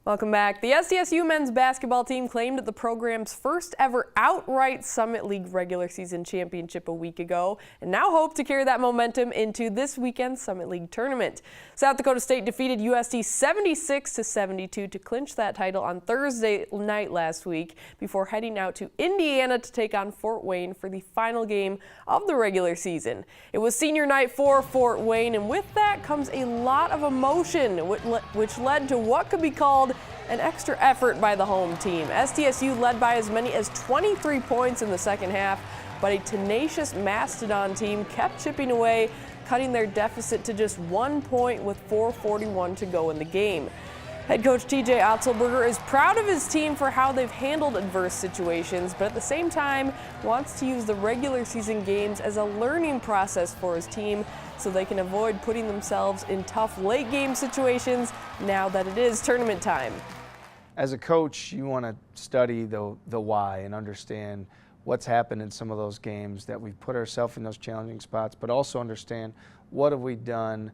Welcome back. The SDSU men's basketball team claimed the program's first ever outright Summit League regular season championship a week ago and now hope to carry that momentum into this weekend's Summit League tournament. South Dakota State defeated USD 76-72 to clinch that title on Thursday night last week before heading out to Indiana to take on Fort Wayne for the final game of the regular season. It was senior night for Fort Wayne, and with that comes a lot of emotion, which led to what could be called an extra effort by the home team. SDSU led by as many as 23 points in the second half, but a tenacious Mastodon team kept chipping away, cutting their deficit to just 1 point with 4:41 to go in the game. Head coach TJ Otzelberger is proud of his team for how they've handled adverse situations, but at the same time wants to use the regular season games as a learning process for his team so they can avoid putting themselves in tough late game situations now that it is tournament time. As a coach, you want to study the why and understand what's happened in some of those games that we've put ourselves in those challenging spots, but also understand what have we done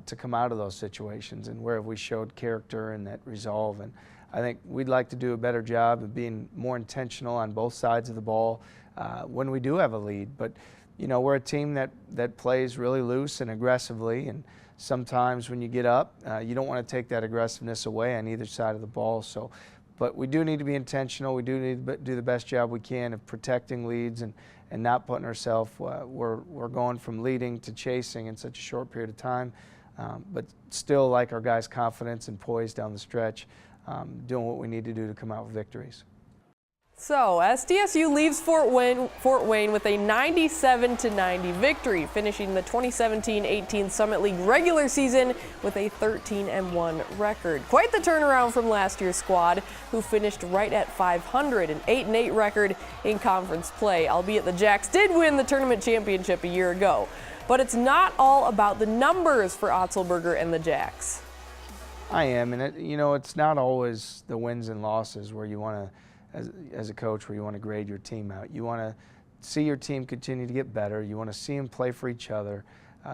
to come out of those situations and where have we showed character and that resolve. And I think we'd like to do a better job of being more intentional on both sides of the ball when we do have a lead. But you know, we're a team that plays really loose and aggressively, and sometimes when you get up, you don't want to take that aggressiveness away on either side of the ball. So, but we do need to be intentional. We do need to do the best job we can of protecting leads and not putting ourselves, we're going from leading to chasing in such a short period of time, but still like our guys' confidence and poise down the stretch, doing what we need to do to come out with victories. So SDSU leaves Fort Wayne with a 97-90 victory, finishing the 2017-18 Summit League regular season with a 13-1 record. Quite the turnaround from last year's squad, who finished right at 500, an 8-8 record in conference play, albeit the Jacks did win the tournament championship a year ago. But it's not all about the numbers for Otzelberger and the Jacks. I am, and it's not always the wins and losses where you want to, as a coach, where you want to grade your team out. You want to see your team continue to get better. You want to see them play for each other.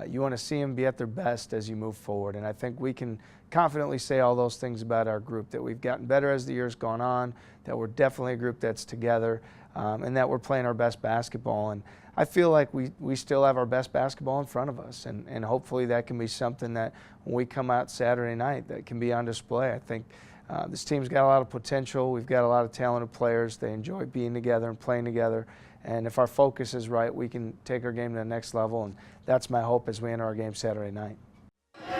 You want to see them be at their best as you move forward. And I think we can confidently say all those things about our group, that we've gotten better as the year's gone on, that we're definitely a group that's together, and that we're playing our best basketball. And I feel like we still have our best basketball in front of us, and hopefully that can be something that when we come out Saturday night that can be on display. I think this team's got a lot of potential. We've got a lot of talented players. They enjoy being together and playing together. And if our focus is right, we can take our game to the next level. And that's my hope as we enter our game Saturday night.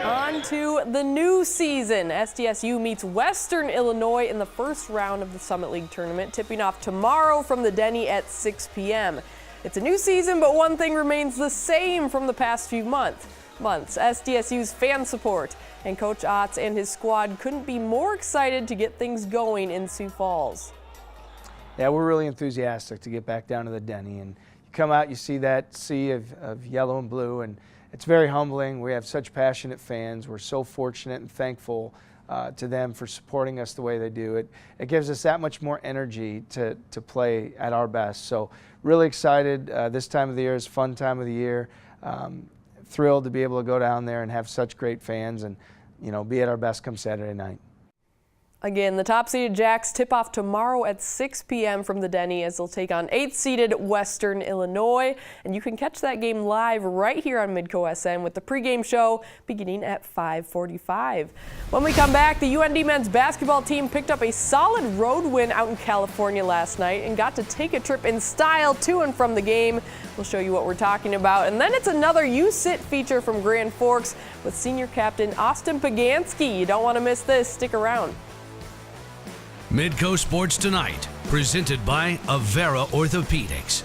On to the new season. SDSU meets Western Illinois in the first round of the Summit League tournament, tipping off tomorrow from the Denny at 6 p.m. It's a new season, but one thing remains the same from the past few months. SDSU's fan support, and Coach Otz and his squad couldn't be more excited to get things going in Sioux Falls. Yeah, we're really enthusiastic to get back down to the Denny, and you come out, you see that sea of yellow and blue, and it's very humbling. We have such passionate fans. We're so fortunate and thankful to them for supporting us the way they do. It gives us that much more energy to play at our best. So really excited. This time of the year is a fun time of the year. Thrilled to be able to go down there and have such great fans and, be at our best come Saturday night. Again, the top-seeded Jacks tip off tomorrow at 6 p.m. from the Denny as they'll take on 8th-seeded Western Illinois. And you can catch that game live right here on Midco SN with the pregame show beginning at 5:45. When we come back, the UND men's basketball team picked up a solid road win out in California last night and got to take a trip in style to and from the game. We'll show you what we're talking about. And then it's another You Sit feature from Grand Forks with senior captain Austin Pagansky. You don't want to miss this. Stick around. Midco Sports Tonight, presented by Avera Orthopedics.